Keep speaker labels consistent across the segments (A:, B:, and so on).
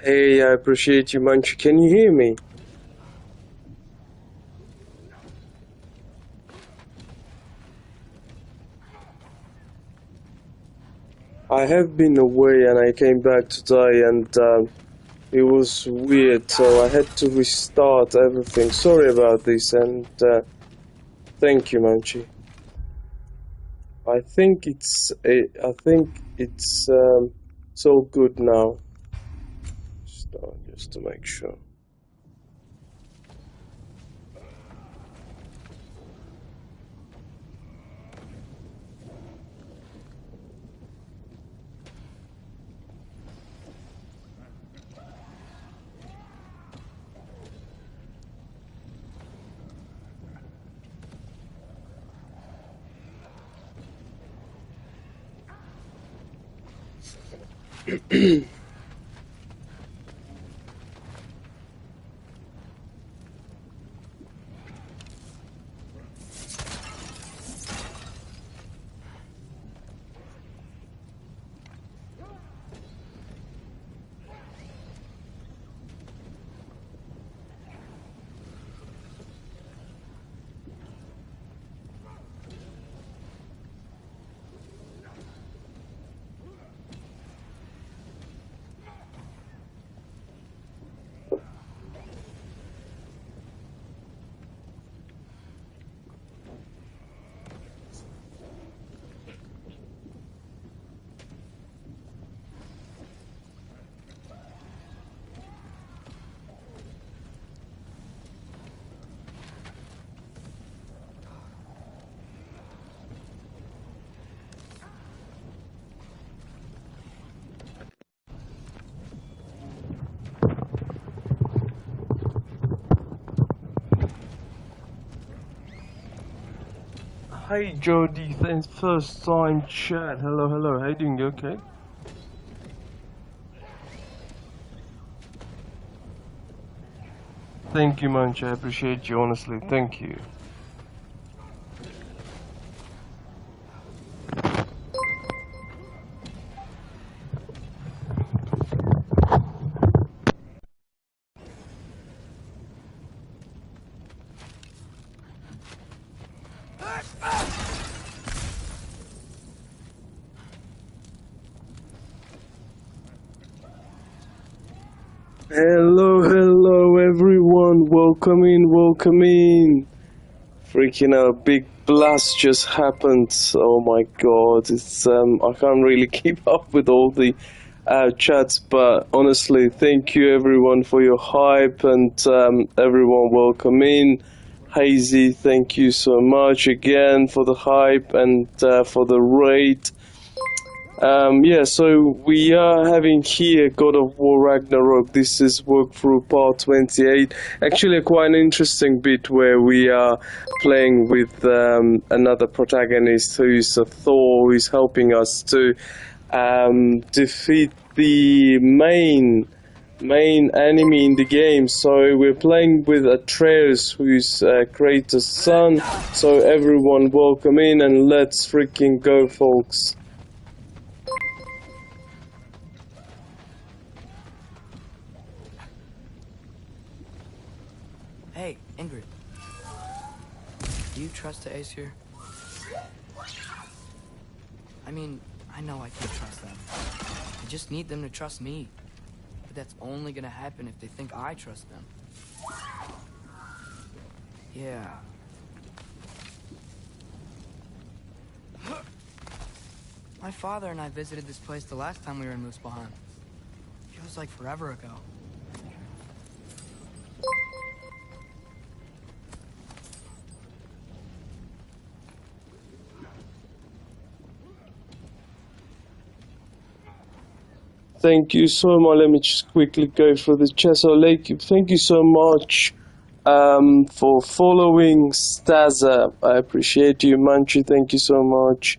A: Hey, I appreciate you, Munch. Can you hear me? I have been away and I came back today and it was weird, so I had to restart everything. Sorry about this and thank you, Munchie. I think it's all good now. Just to make sure. Hey Jody, thanks first time chat. Hello, hello. How you doing? You okay? Thank you, Munch. I appreciate you, honestly. Thank you. Hello, hello, everyone. Welcome in, welcome in. Freaking out, big blast just happened. Oh my god, it's I can't really keep up with all the chats, but honestly, thank you everyone for your hype and everyone welcome in. Hazy, thank you so much again for the hype and for the raid. Yeah, so we are having here God of War Ragnarok. This is walkthrough part 28. Actually, quite an interesting bit where we are playing with another protagonist who is Thor, who is helping us to defeat the main enemy in the game. So we're playing with Atreus, who's Kratos' son. So everyone, welcome in and let's freaking go, folks.
B: Hey, Ingrid. Do you trust the Aesir? I mean, I know I can't trust them. I just need them to trust me. But that's only gonna happen if they think I trust them. Yeah. My father and I visited this place the last time we were in Muspelheim. Feels like forever ago.
A: Thank you so much. Let me just quickly go through the chat. So, Lake, thank you so much for following Staza. I appreciate you, Manchi. Thank you so much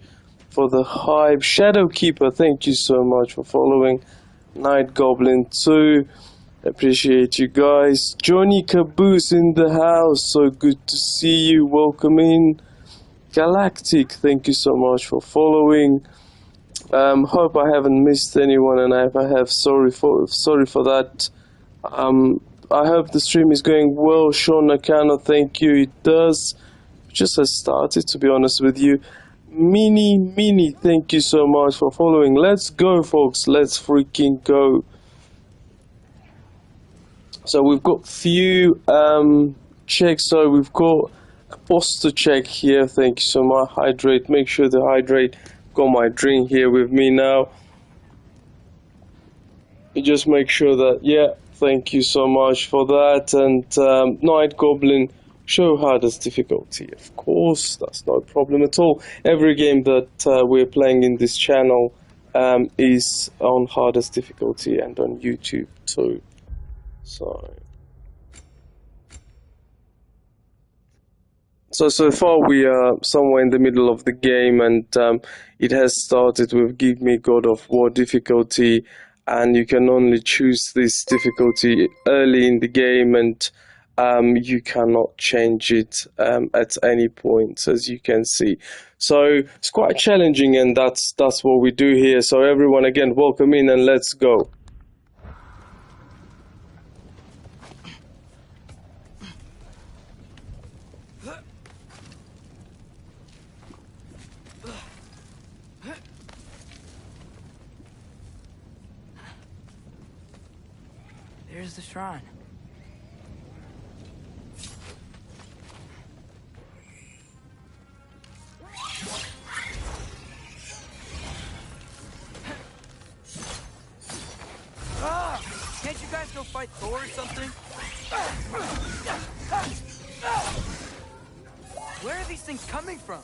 A: for the hype. Shadowkeeper, thank you so much for following. Night Goblin 2. Appreciate you guys. Johnny Caboose in the house. So good to see you. Welcome in. Galactic, thank you so much for following. Hope I haven't missed anyone, and if I have, sorry for that. I hope the stream is going well. Sean Nakano, thank you. It does. Just has started, to be honest with you. Mini, thank you so much for following. Let's go, folks. Let's freaking go. So we've got few checks. So we've got a posture check here. Thank you so much. Hydrate. Make sure to hydrate. Got my drink here with me now. You just make sure that, yeah, thank you so much for that. And Night Goblin, show hardest difficulty. Of course, that's no problem at all. Every game that we're playing in this channel is on hardest difficulty and on YouTube too. So far we are somewhere in the middle of the game, and it has started with Give Me God of War difficulty, and you can only choose this difficulty early in the game, and you cannot change it at any point, as you can see. So it's quite challenging, and that's what we do here. So everyone, again, welcome in and let's go.
B: There's the shrine. Can't you guys go fight Thor or something? Where are these things coming from?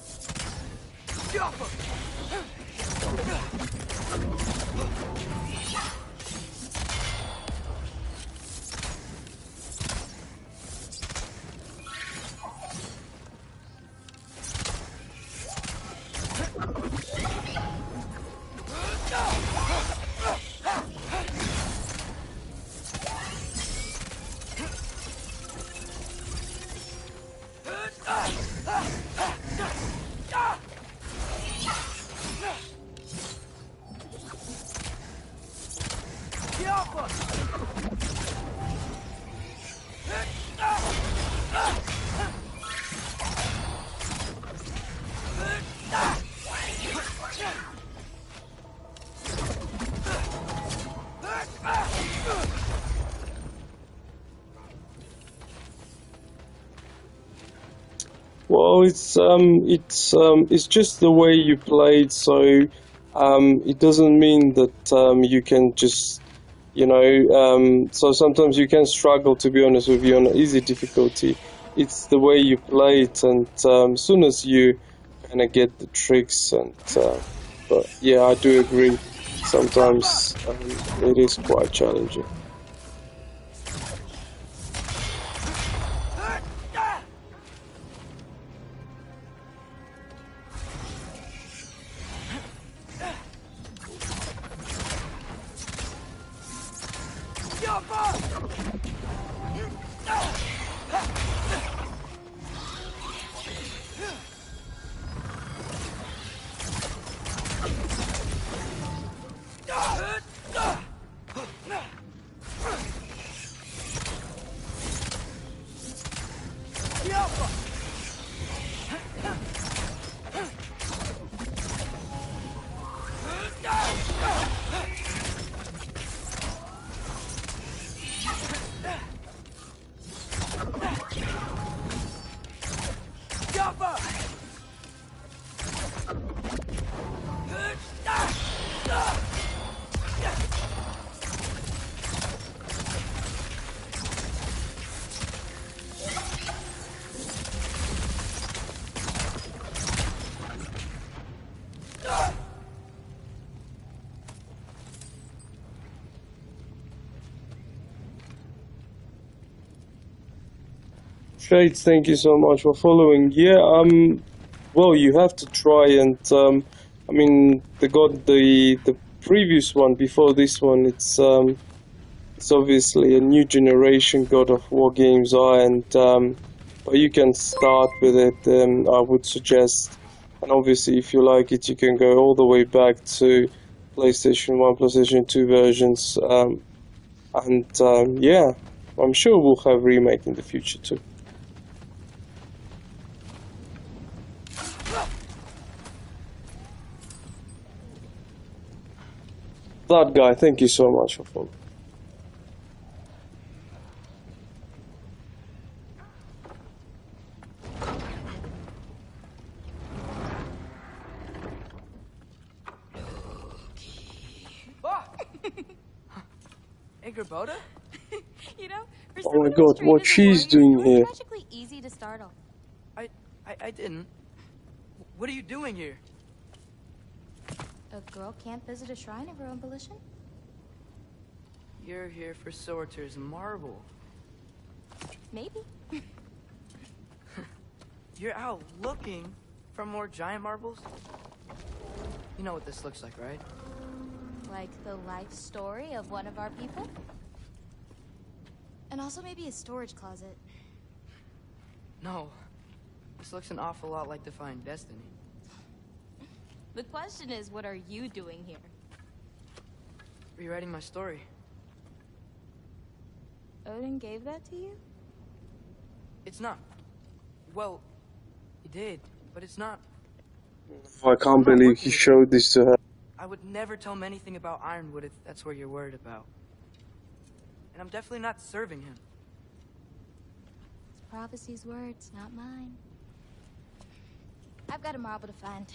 A: Well, it's just the way you played, so it doesn't mean that you can just, so sometimes you can struggle, to be honest with you, on easy difficulty. It's the way you play it, and as soon as you kind of get the tricks, and but yeah, I do agree, sometimes it is quite challenging. Shades, thank you so much for following. Yeah, well, you have to try, and I mean, the previous one before this one, it's obviously a new generation God of War games are, and but you can start with it. I would suggest And obviously, if you like it, you can go all the way back to PlayStation 1, PlayStation 2 versions. Yeah, I'm sure we'll have remake in the future too. That guy, thank you so much for following.
B: Boda?
C: You know, for
A: Oh my
C: someone who's
A: god,
C: trained
A: what
C: as a
A: she's
C: warrior,
A: doing
C: you were
A: here.
C: magically easy to startle.
B: I didn't. What are you doing here?
C: A girl can't visit a shrine of her own volition?
B: You're here for Sorter's marble.
C: Maybe.
B: You're out looking for more giant marbles? You know what this looks like, right?
C: Like the life story of one of our people? And also maybe a storage closet.
B: No. This looks an awful lot like Defying Destiny.
C: The question is, what are you doing here?
B: Rewriting my story.
C: Odin gave that to you?
B: It's not. Well, he did, but it's not.
A: I can't believe he showed this to her.
B: I would never tell him anything about Ironwood if that's what you're worried about. And I'm definitely not serving him.
C: It's prophecy's words, not mine. I've got a marble to find.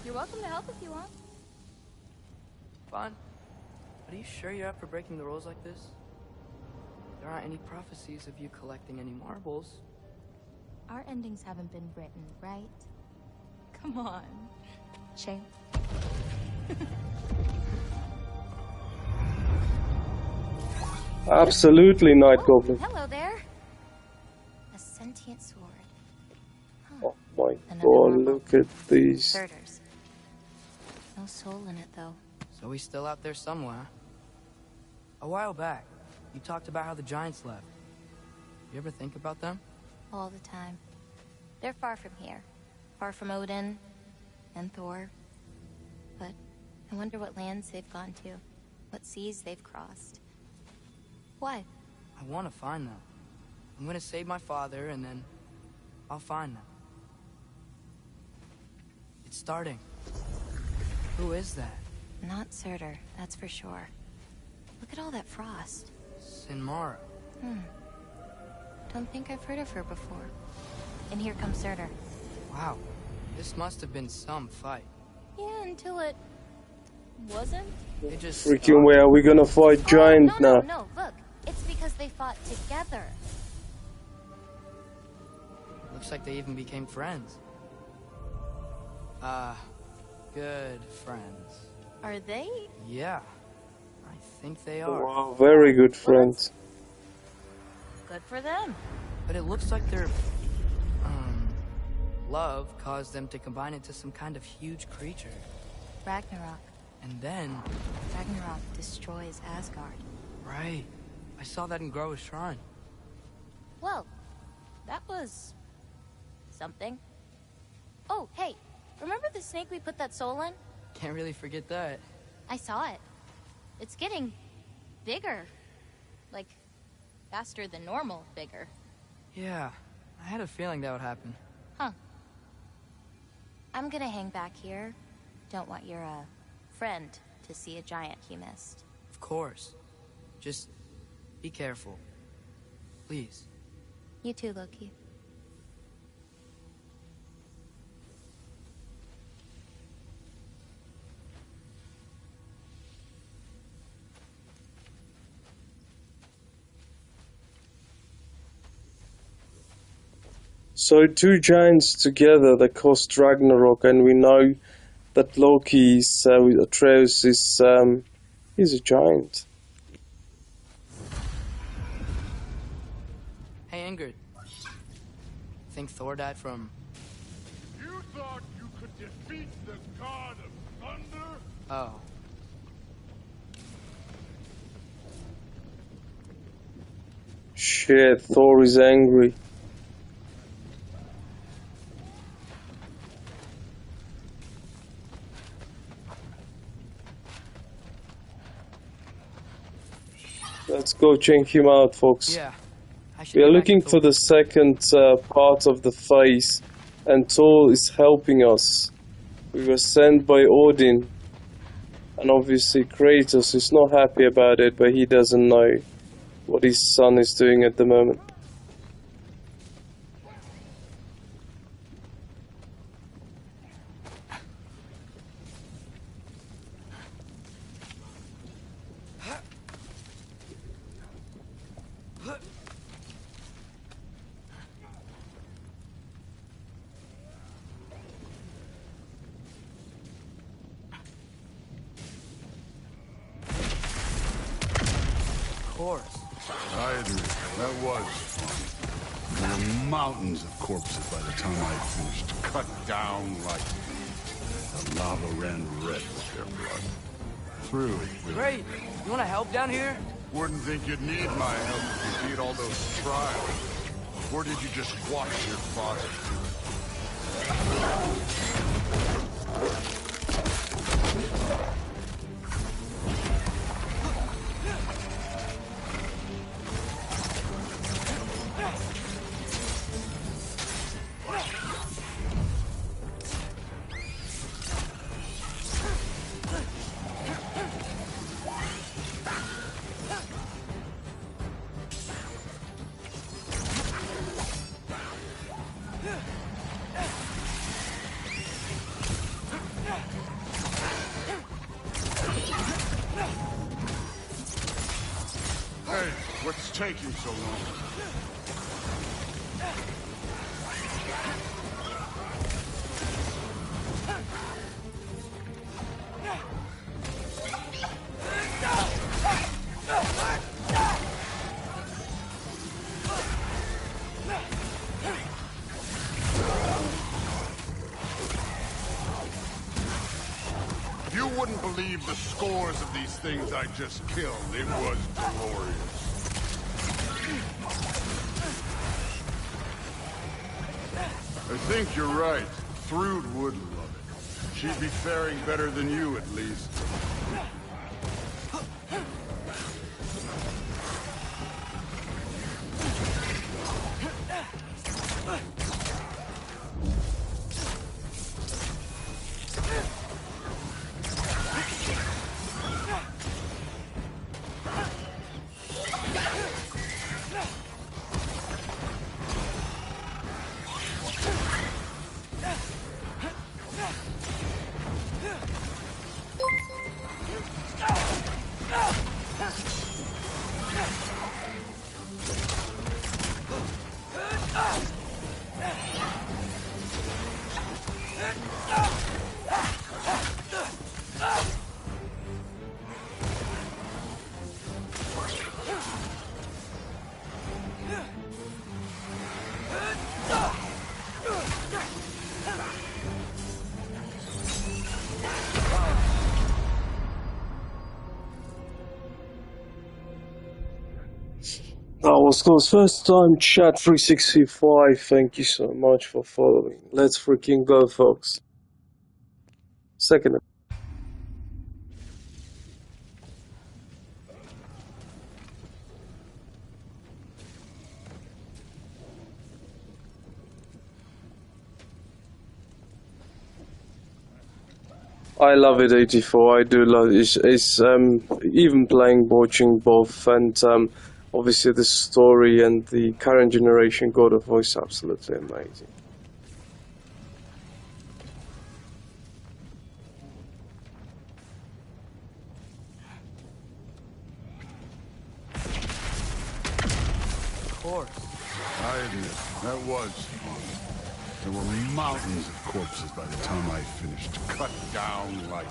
C: You're welcome to help if you want.
B: Fine. But are you sure you're up for breaking the rules like this? There aren't any prophecies of you collecting any marbles.
C: Our endings haven't been written, right? Come on. Shame.
A: Absolutely, Night Goblin.
C: Hello there. A sentient sword.
A: Oh my
C: Another
A: god,
C: marble.
A: look at these.
C: Surters. No soul in it, though.
B: So he's still out there somewhere. A while back, you talked about how the giants left. You ever think about them?
C: All the time. They're far from here. Far from Odin and Thor. But I wonder what lands they've gone to. What seas they've crossed. Why?
B: I want to find them. I'm gonna save my father, and then I'll find them. It's starting. Who is that?
C: Not Surtur, that's for sure. Look at all that frost.
B: Sinmara.
C: Don't think I've heard of her before. And here comes Surtur.
B: Wow. This must have been some fight.
C: Yeah, until it wasn't.
B: It just
A: Freaking where are we gonna fight giant
C: no,
A: now?
C: no, look. It's because they fought together.
B: looks like they even became friends. Good friends.
C: Are they?
B: Yeah. I think they are.
A: Wow, very good friends.
C: Good for them.
B: But it looks like their love caused them to combine into some kind of huge creature.
C: Ragnarok.
B: And then...
C: Ragnarok destroys Asgard.
B: Right. I saw that in Groa's shrine.
C: Well, that was... something. Oh, hey, remember the snake we put that soul in?
B: Can't really forget that.
C: I saw it. It's getting bigger. Like, faster than normal bigger.
B: Yeah, I had a feeling that would happen.
C: Huh. I'm gonna hang back here. Don't want your, friend to see a giant he missed.
B: Of course. Just be careful. Please.
C: You too, Loki.
A: So two giants together that caused Ragnarok, and we know that Loki's Atreus is he's a giant.
B: Hey, Ingrid. Think Thor died from...
D: You thought you could defeat the god of thunder?
B: Oh.
A: Shit, Thor is angry. Let's go check him out, folks.
B: Yeah. I should
A: We are
B: go back
A: looking
B: to
A: for
B: Thor.
A: the second part of the phase, and Thor is helping us. We were sent by Odin, and obviously Kratos is not happy about it, but he doesn't know what his son is doing at the moment.
B: Of course.
D: I agree. That was fun. There were mountains of corpses by the time I finished. Cut down like the lava ran red with their blood. Through with
B: Great. You want to help down here?
D: Wouldn't think you'd need my help if you beat all those trials. Or did you just watch your father? Hey, what's taking so long? You wouldn't believe the scores of these things I just killed. It was glorious. I think you're right. Thrud would love it. She'd be faring better than you, at least.
A: That was close. First time chat 365. Thank you so much for following. Let's freaking go, folks. Second. I love it, 84. I do love it. It's even playing, watching both, and obviously the story and the current generation God of War is absolutely amazing.
B: Of course.
D: I admit, that was fun. There were mountains of corpses by the time I finished. Cut down like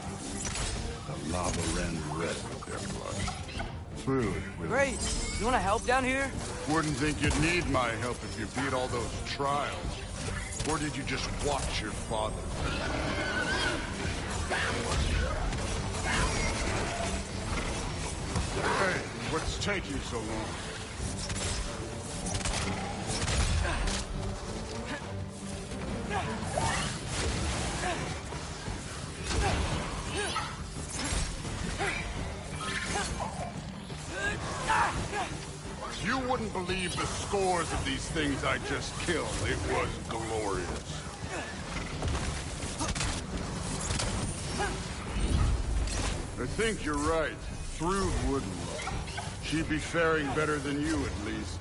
D: the lava ran red with their blood. Through with
B: Great. You want to help down here?
D: Wouldn't think you'd need my help if you beat all those trials. Or did you just watch your father? Hey, what's taking so long? wouldn't believe the scores of these things I just killed. It was glorious. I think you're right. Thrude wouldn't. She'd be faring better than you, at least.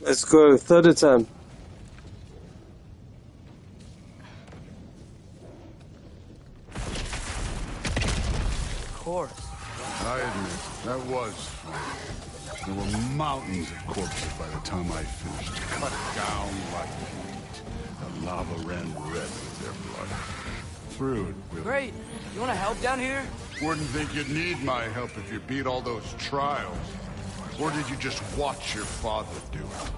A: Let's go, third attempt.
B: Of course.
D: I admit, that was fun. There were mountains of corpses by the time I finished, cut down like meat. The lava ran red with their blood. Thrude, really.
B: Great. You want to help down here?
D: Wouldn't think you'd need my help if you beat all those trials. Or did you just watch your father do it?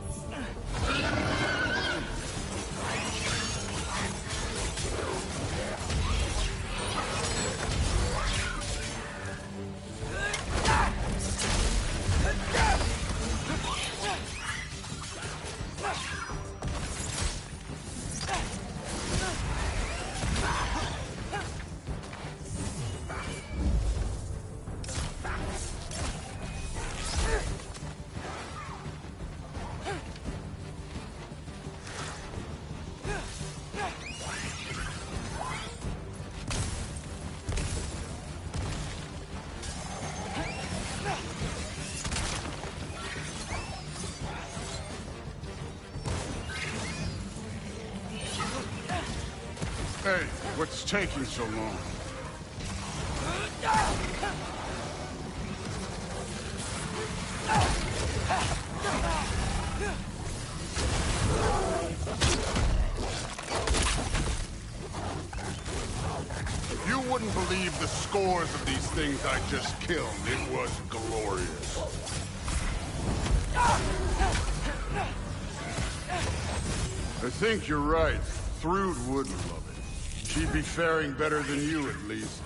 D: Hey, what's taking so long? You wouldn't believe the scores of these things I just killed. It was glorious. I think you're right. Thrude would love it. She'd be faring better than you, at least.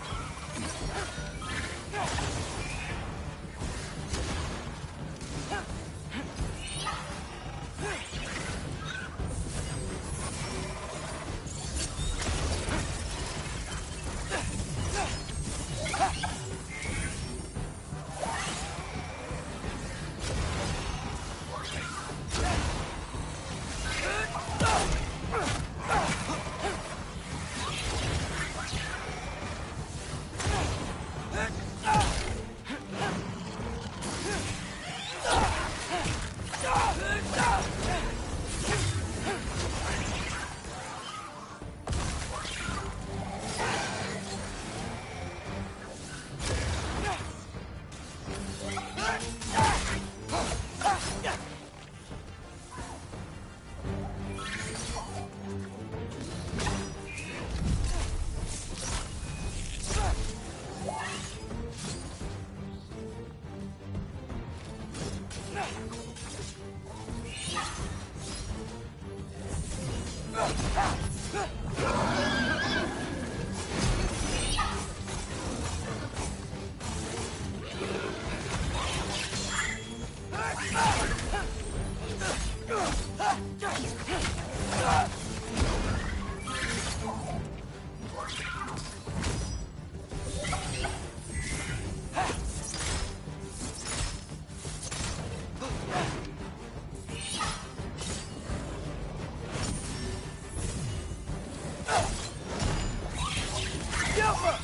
B: Silver!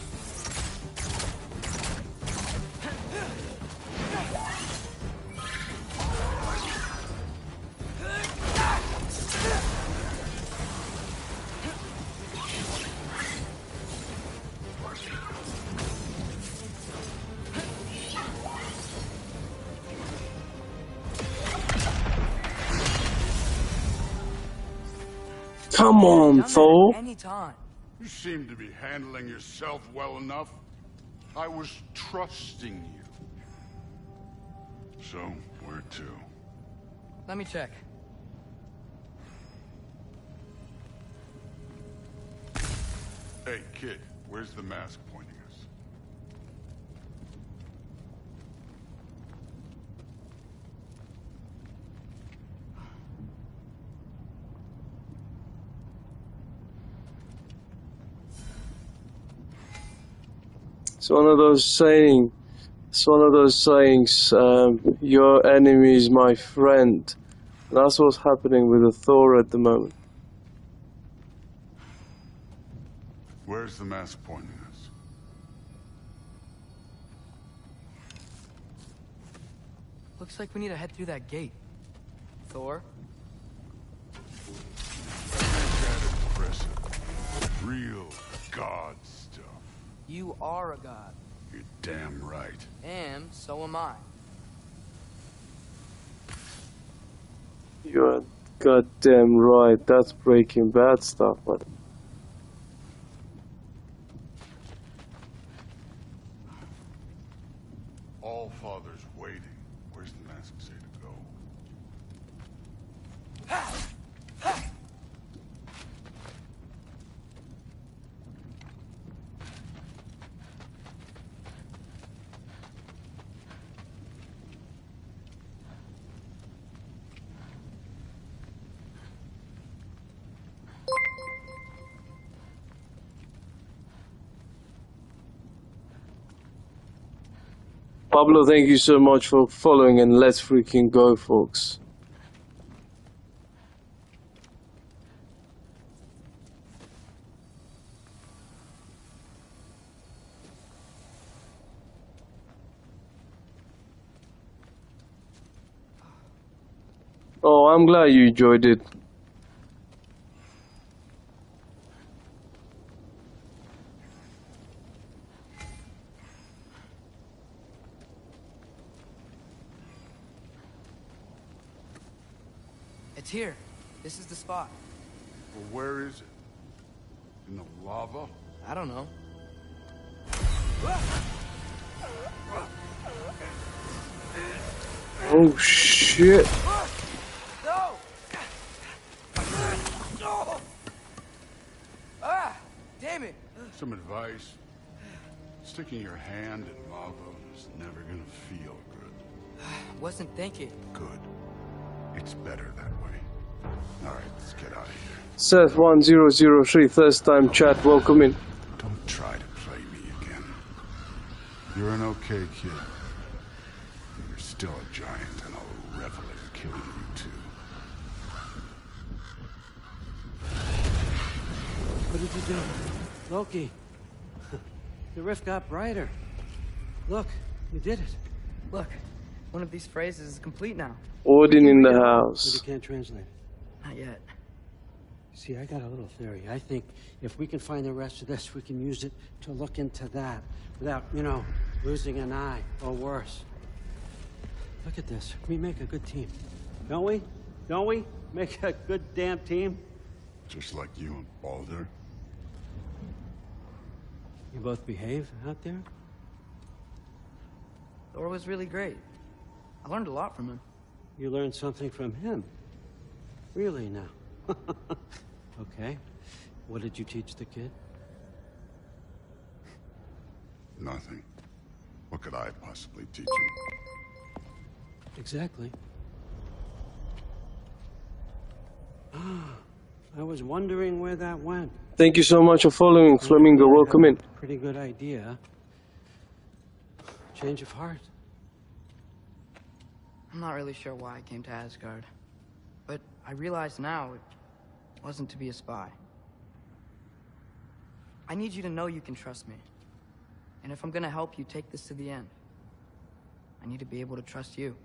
A: Come on, Thor.
B: Anytime.
D: You seem to be handling yourself well enough. I was trusting you. So, where to?
B: Let me check.
D: Hey, kid, where's the mask pointing us?
A: It's one of those sayings. It's one of those sayings. Your enemy is my friend. That's what's happening with the Thor at the moment.
D: Where's the mask pointing us?
B: Looks like we need to head through that gate. Thor?
D: That impressive. Real god stuff.
B: You are a god.
D: You're damn right.
B: And so am I.
A: You're goddamn right. That's Breaking Bad stuff, but
D: All Father's waiting. Where's the mask say to go?
A: Pablo, thank you so much for following, and let's freaking go, folks. Oh, I'm glad you enjoyed it.
B: It's here. This is the spot.
D: Well, where is it? In the lava?
B: I don't know.
A: Oh shit.
B: No! Ah! Damn it!
D: Some advice. Sticking your hand in lava is never gonna feel good.
B: Wasn't thinking.
D: Good. It's better that way. Alright, let's get out of here.
A: Seth1003, first time chat, welcome in.
D: Don't try to play me again. You're an okay kid. You're still a giant, and I'll revel in killing you too.
E: What did you do? Loki. The rift got brighter. Look, you did it.
B: Look, one of these phrases is complete now.
A: Odin in the
E: But you
A: house.
E: can't translate it.
B: Not yet.
E: See, I got a little theory. I think if we can find the rest of this, we can use it to look into that without, losing an eye or worse. Look at this. We make a good team. Don't we? Don't we? Make a good damn team?
D: Just like you and Baldur.
E: You both behave out there?
B: Thor was really great. I learned a lot from him.
E: You learned something from him? Really now? Okay. What did you teach the kid?
D: Nothing. What could I possibly teach him?
E: Exactly. I was wondering where that went.
A: Thank you so much for following, Flamingo, welcome in.
E: Pretty good idea. Change of heart.
B: I'm not really sure why I came to Asgard. But I realize now it wasn't to be a spy. I need you to know you can trust me. And if I'm gonna help you take this to the end, I need to be able to trust you.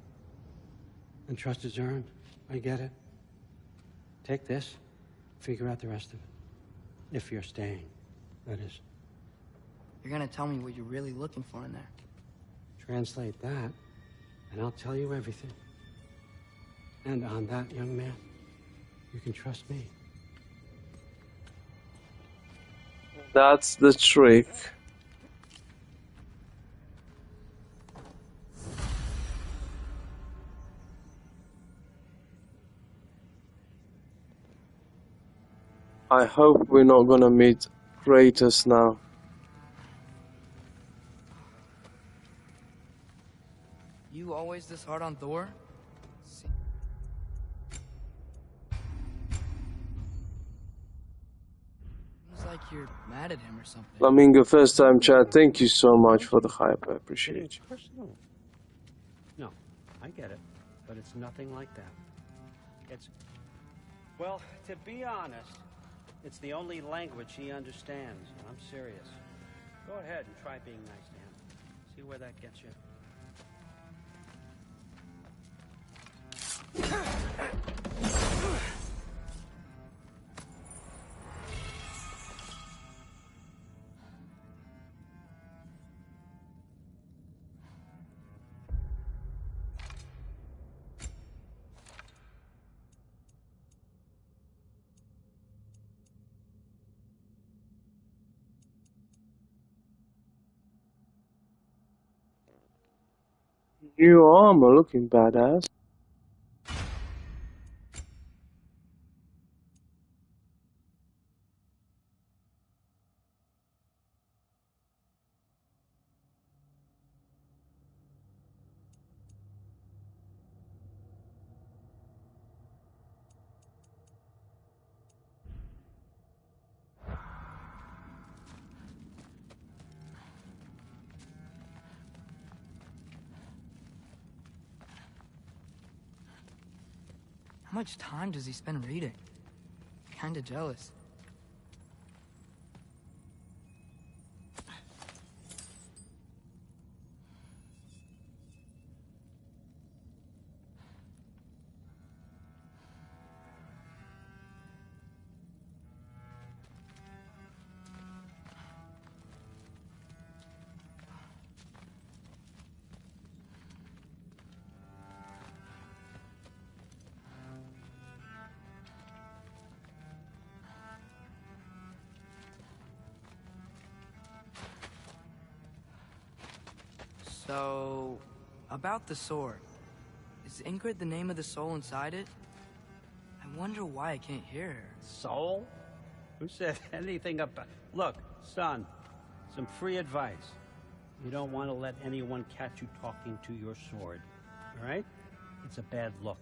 E: And trust is earned. I get it. Take this. Figure out the rest of it. If you're staying, that is.
B: You're gonna tell me what you're really looking for in there.
E: Translate that, and I'll tell you everything. And on that, young man, you can trust me.
A: That's the trick. I hope we're not gonna meet Kratos now.
B: You always this hard on Thor? Seems like you're mad at him or something.
A: Flamingo, first time chat, thank you so much for the hype, I appreciate
E: It's
A: you.
E: personal. No, I get it, but it's nothing like that. Well, to be honest, it's the only language he understands, and I'm serious. Go ahead and try being nice to him. See where that gets you.
A: New armor looking badass.
B: How much time does he spend reading? Kinda jealous. So, about the sword. Is Ingrid the name of the soul inside it? I wonder why I can't hear her.
E: Soul? Who said anything about... Look, son, some free advice. You don't want to let anyone catch you talking to your sword, all right? It's a bad look.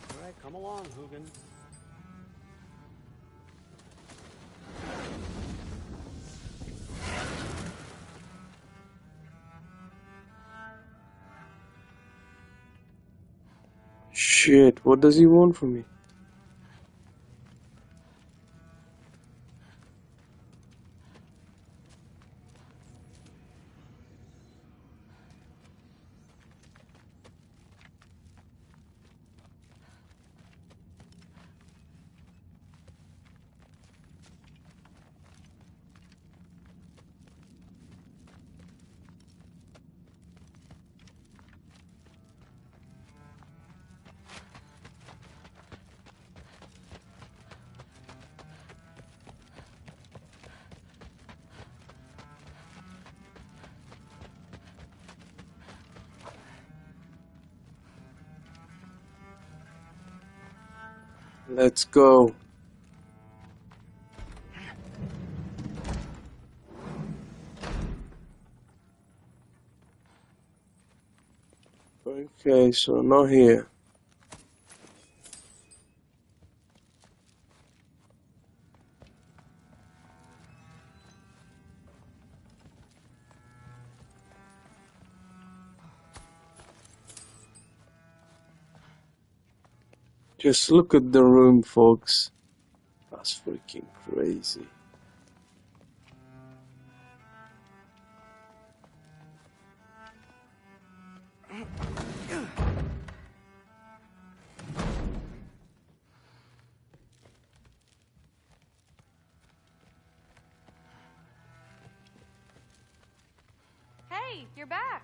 E: All right, come along, Hugin.
A: Shit, what does he want from me? Let's go. Okay, so not here. Just look at the room, folks. That's freaking crazy.
F: Hey, you're back.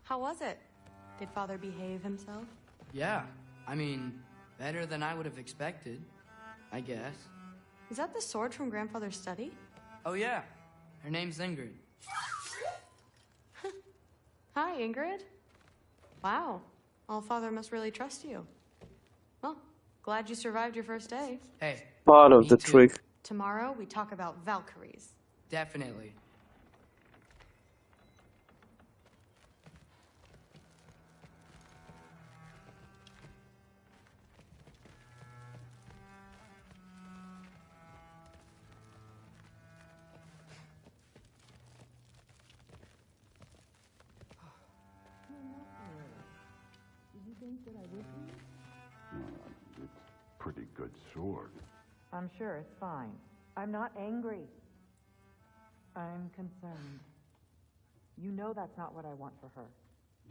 G: How was it? Did Father behave himself?
B: Yeah, I mean, better than I would have expected, I guess.
G: Is that the sword from Grandfather's study?
B: Oh yeah, her name's Ingrid.
G: Hi, Ingrid. Wow, All-Father must really trust you. Well, glad you survived your first day.
B: Hey,
A: Part of
B: me
A: the
B: too.
A: trick.
G: Tomorrow, we talk about Valkyries.
B: Definitely.
D: It's a pretty good sword.
H: I'm sure it's fine. I'm not angry. I'm concerned. You know that's not what I want for her.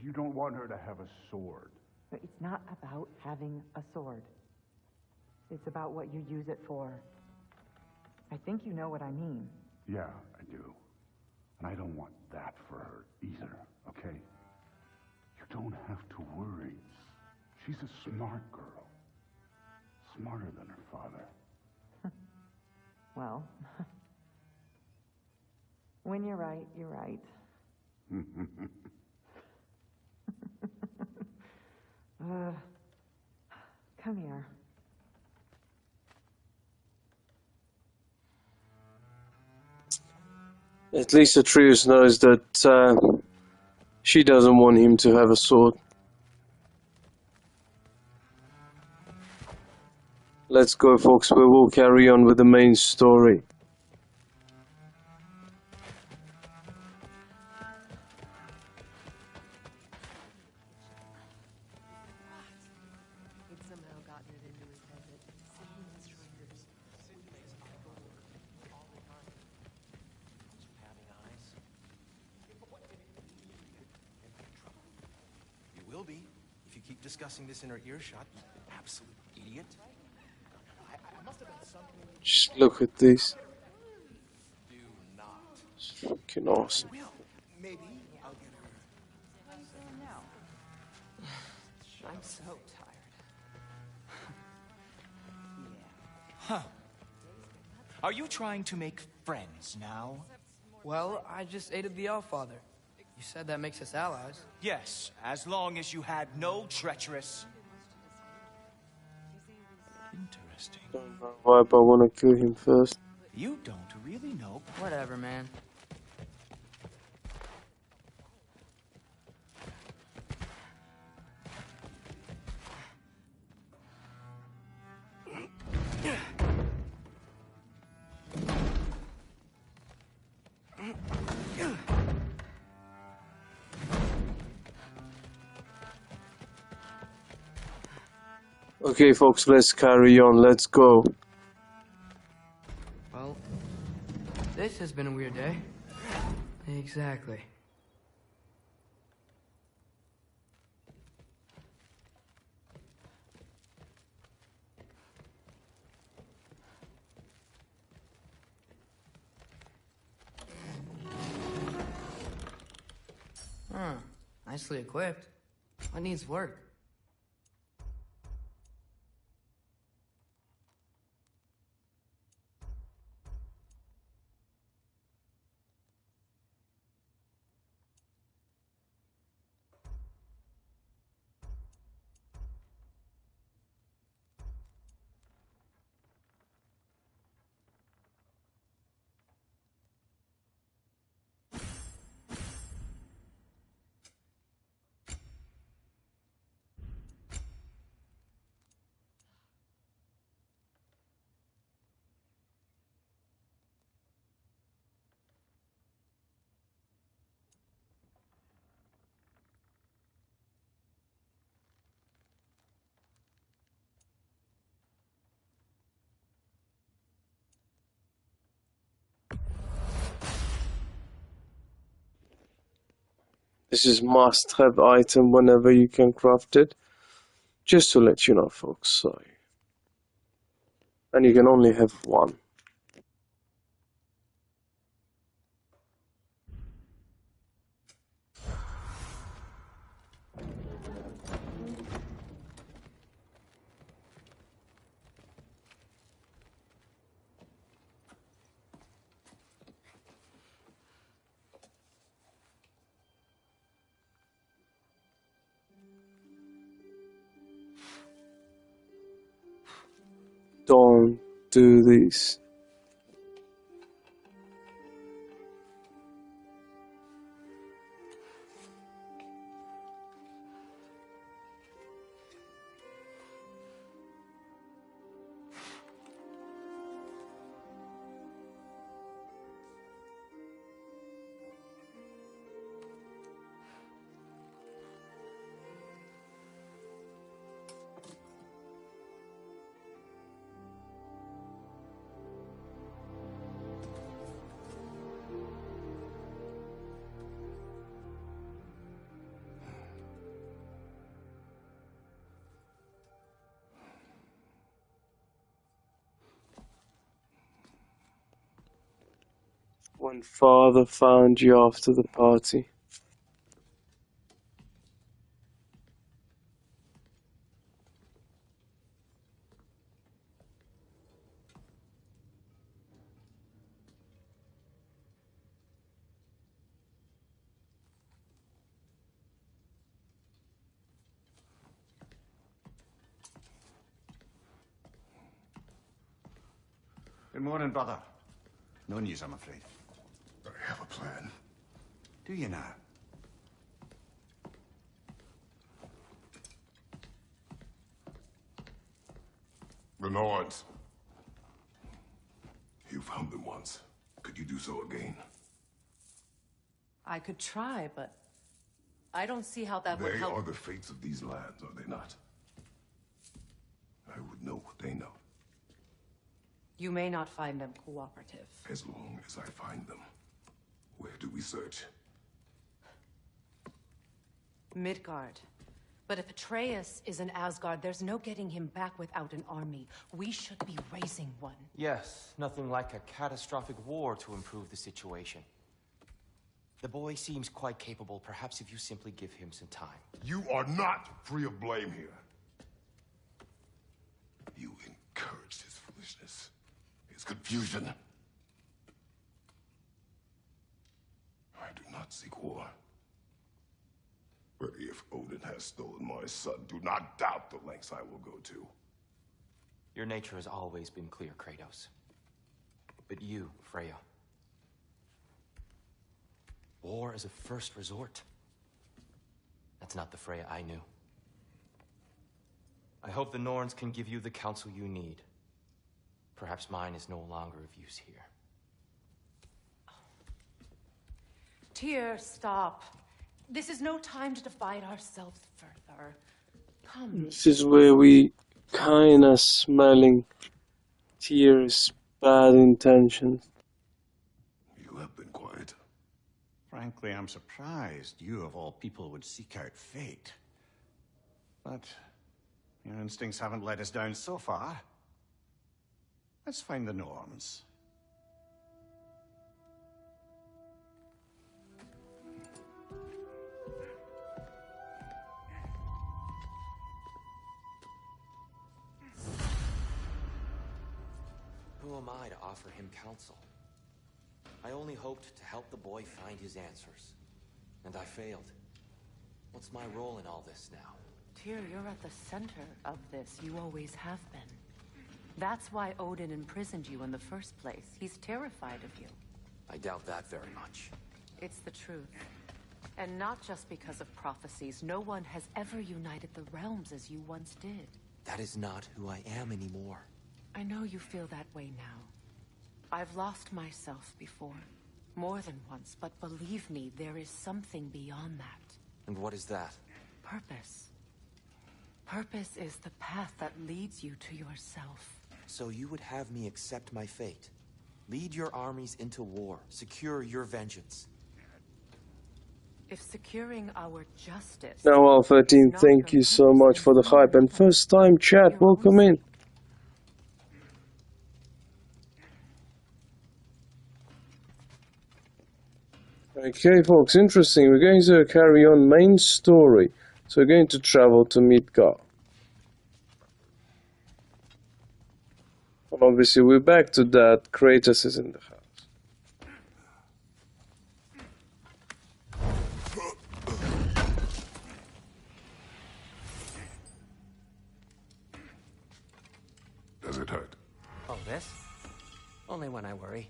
D: You don't want her to have a sword.
H: But it's not about having a sword. It's about what you use it for. I think you know what I mean.
D: Yeah, I do. And I don't want that for her either, okay? You don't have to worry. She's a smart girl. Smarter than her father.
H: Well, when you're right, you're right. Come here.
A: At least Atreus knows that she doesn't want him to have a sword. Let's go, folks. We will carry on with the main story.
I: You will be if you keep discussing this in her earshot, you absolute idiot. I must have been something.
A: Just look at this.
I: Do not.
A: It's fucking awesome.
I: Well, maybe I'll get her.
H: How are you feeling now?
B: I'm so tired.
I: Huh. Are you trying to make friends now?
B: Well, I just aided the All-Father. You said that makes us allies.
I: Yes, as long as you had no treacherous. Interesting.
A: Don't know why, but I want to kill him first.
I: You don't really know.
B: Whatever, man.
A: Okay, folks, let's carry on. Let's go.
B: Well, this has been a weird day. Exactly. Huh. Nicely equipped. What needs work?
A: This is must-have item whenever you can craft it. Just to let you know, folks. So, and you can only have one. Don't do this. When father found you after the party.
F: Good morning, brother. No news, I'm afraid.
D: I have a plan.
F: Do you now?
D: The Nords. You found them once. Could you do so again?
H: I could try, but I don't see how that would
D: They
H: help.
D: are the fates of these lands, are they not? I would know what they know.
H: You may not find them cooperative.
D: As long as I find them. Where do we search?
H: Midgard. But if Atreus is in Asgard, there's no getting him back without an army. We should be raising one.
I: Yes, nothing like a catastrophic war to improve the situation. The boy seems quite capable. Perhaps if you simply give him some time.
D: You are not free of blame here. You encouraged his foolishness, his confusion. I do not seek war. But if Odin has stolen my son, do not doubt the lengths I will go to.
I: Your nature has always been clear, Kratos. But you, Freya. War is a first resort. That's not the Freya I knew. I hope the Norns can give you the counsel you need. Perhaps mine is no longer of use here.
H: Tyr, stop. This is no time to divide ourselves further. Come.
A: This is where we kinda smelling Tyr's bad intentions.
D: You have been quiet.
F: Frankly, I'm surprised you, of all people, would seek out fate. But your instincts haven't let us down so far. Let's find the Norns.
I: Who am I to offer him counsel? I only hoped to help the boy find his answers. And I failed. What's my role in all this now?
H: Tyr, you're at the center of this. You always have been. That's why Odin imprisoned you in the first place. He's terrified of you.
I: I doubt that very much.
H: It's the truth. And not just because of prophecies. No one has ever united the realms as you once did.
I: That is not who I am anymore.
H: I know you feel that way now. I've lost myself before. More than once, but believe me, there is something beyond that.
I: And what is that?
H: Purpose. Purpose is the path that leads you to yourself.
I: So you would have me accept my fate? Lead your armies into war, secure your vengeance?
H: If securing our justice...
A: Now, Al13, thank you so much for the hype. And first time chat, welcome in. Okay, folks, interesting. We're going to carry on main story. So we're going to travel to Midgard. And obviously we're back to that. Kratos is in the house.
D: Does it hurt?
E: Oh, this? Only when I worry.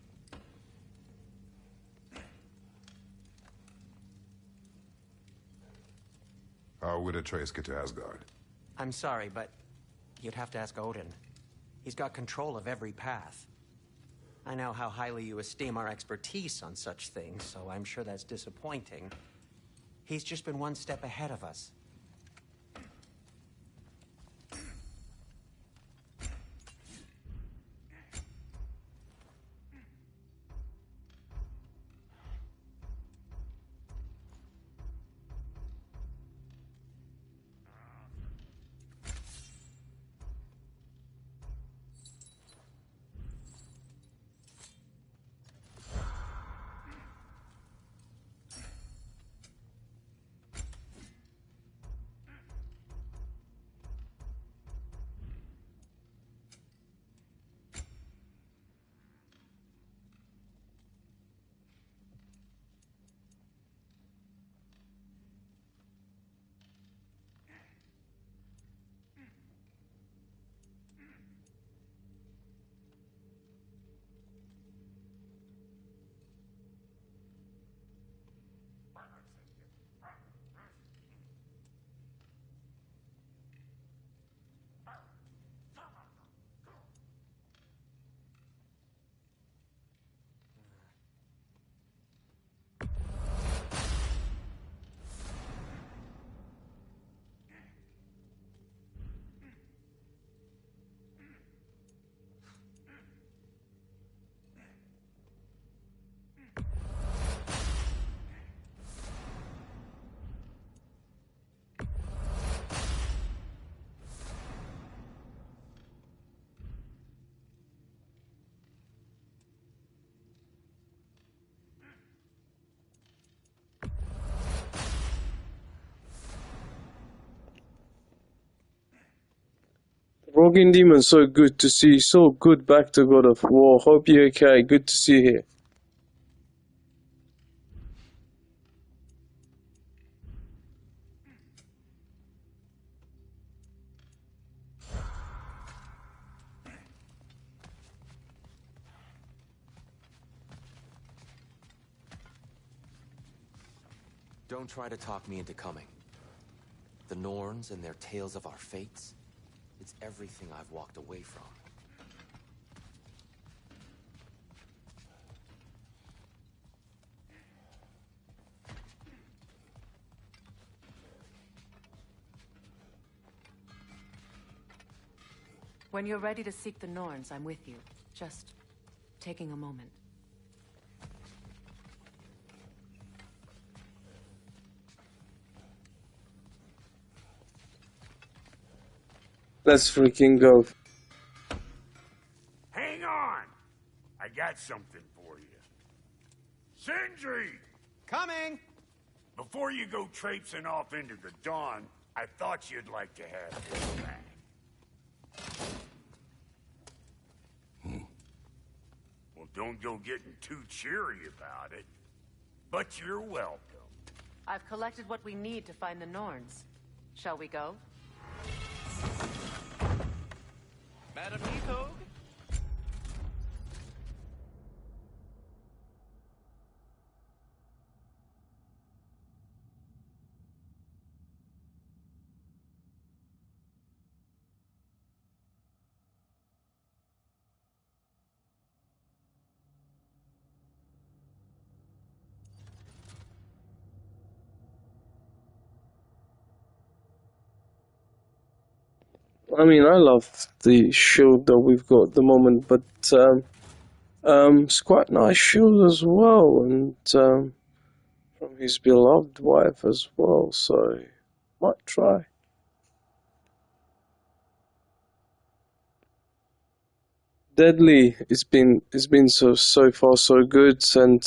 D: How would Atreus get to Asgard?
E: I'm sorry, but you'd have to ask Odin. He's got control of every path. I know how highly you esteem our expertise on such things, so I'm sure that's disappointing. He's just been one step ahead of us.
A: Rogin Demon, so good to see. So good back to God of War. Hope you're okay. Good to see you here.
I: Don't try to talk me into coming. The Norns and their tales of our fates, it's everything I've walked away from.
H: When you're ready to seek the Norns, I'm with you. Just taking a moment.
A: Let's freaking go.
D: Hang on! I got something for you. Sindri!
F: Coming!
D: Before you go traipsing off into the dawn, I thought you'd like to have this back. Well, don't go getting too cheery about it. But you're welcome.
H: I've collected what we need to find the Norns. Shall we go?
B: Madam Niko?
A: I mean, I love the shield that we've got at the moment, but it's quite nice shield as well, and from his beloved wife as well, so might try. Deadly, it's been so far so good, and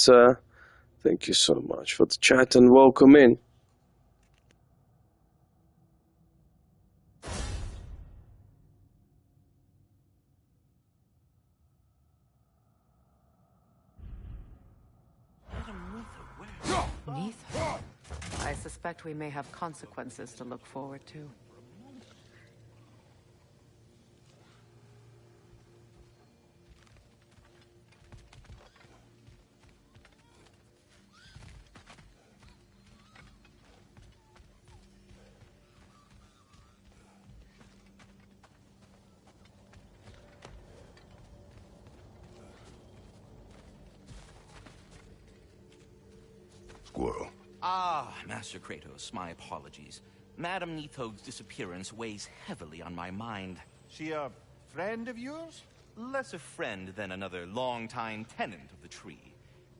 A: thank you so much for the chat and welcome in.
H: Neath? I suspect we may have consequences to look forward to.
D: Squirrel.
J: Ah, Master Kratos, my apologies. Madame Nithog's disappearance weighs heavily on my mind.
F: She a friend of yours?
J: Less a friend than another longtime tenant of the tree.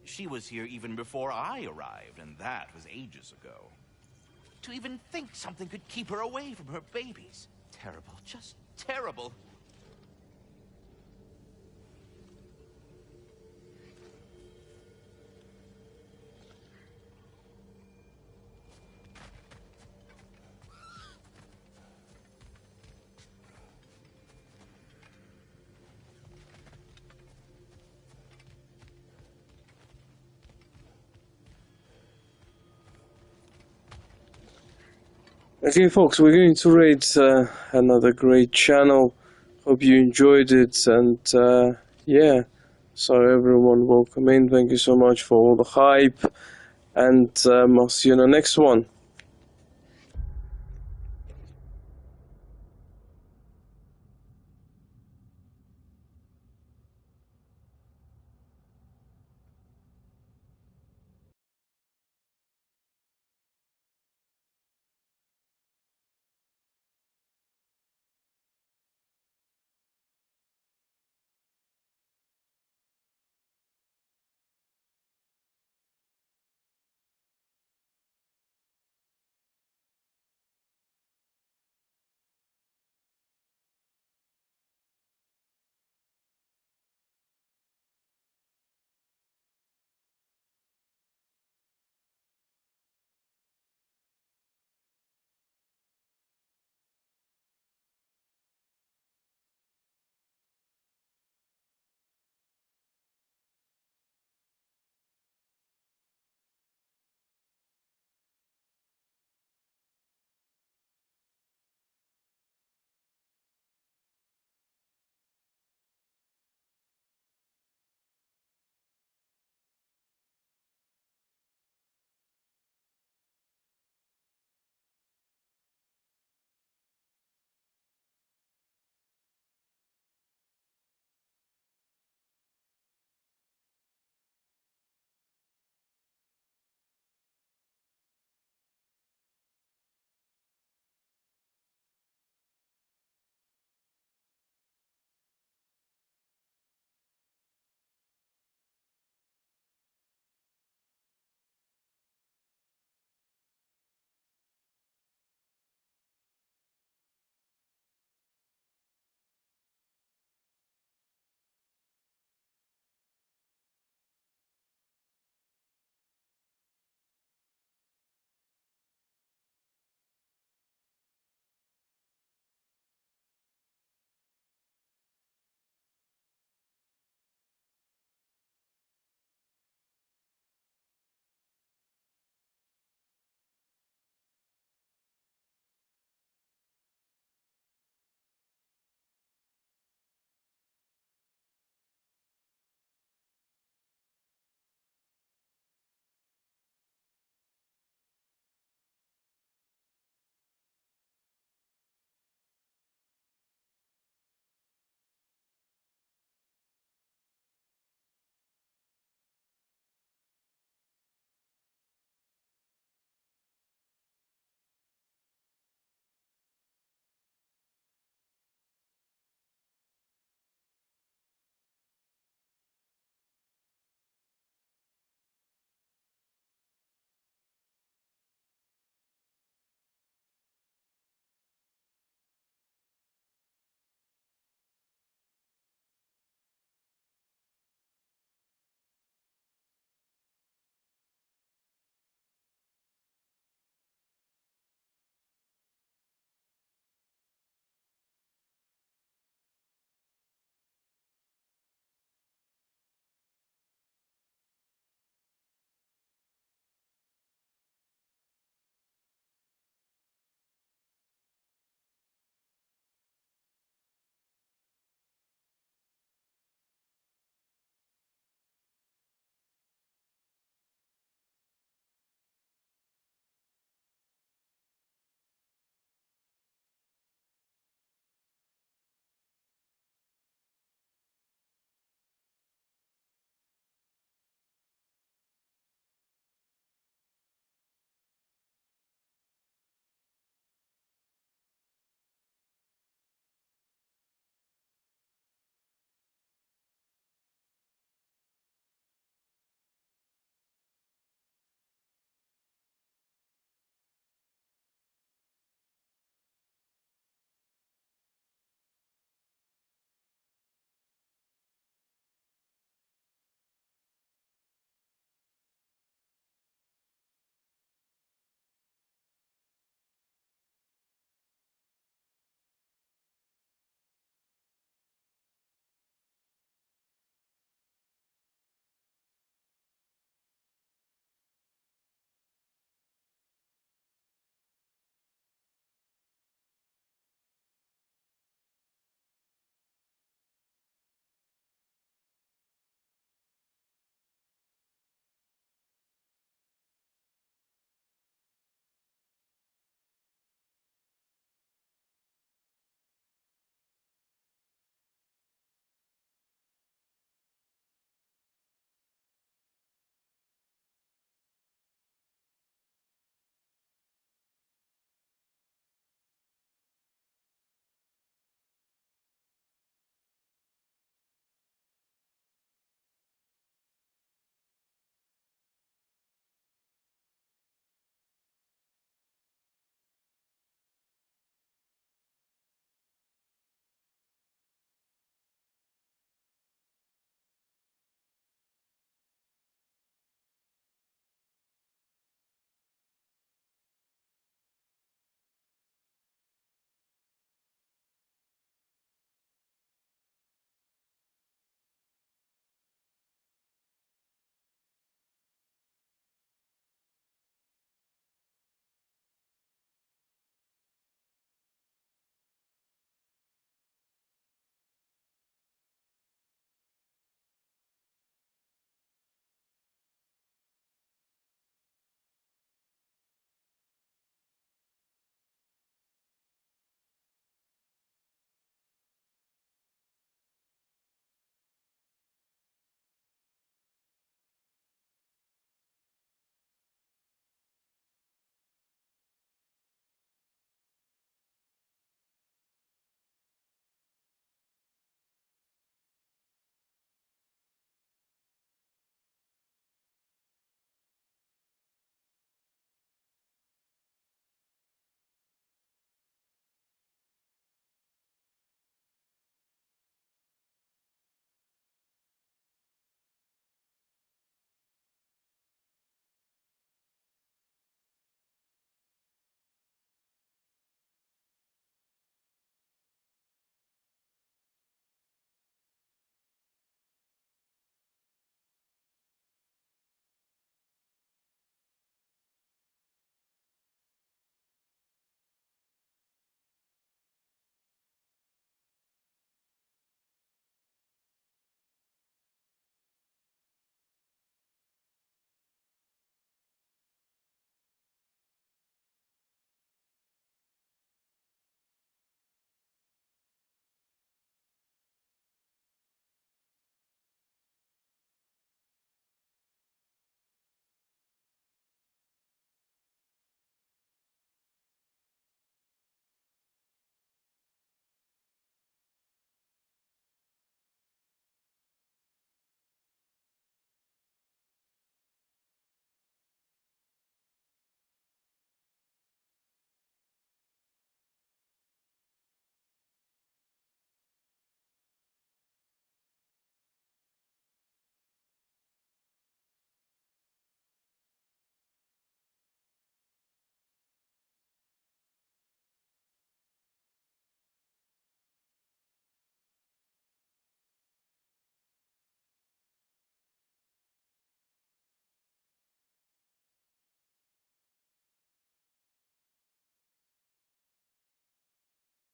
J: She was here even before I arrived, and that was ages ago. To even think something could keep her away from her babies. Terrible, just terrible.
A: Okay, folks, we're going to rate another great channel. Hope you enjoyed it, and yeah, so everyone welcome in. Thank you so much for all the hype, and I'll see you in the next one.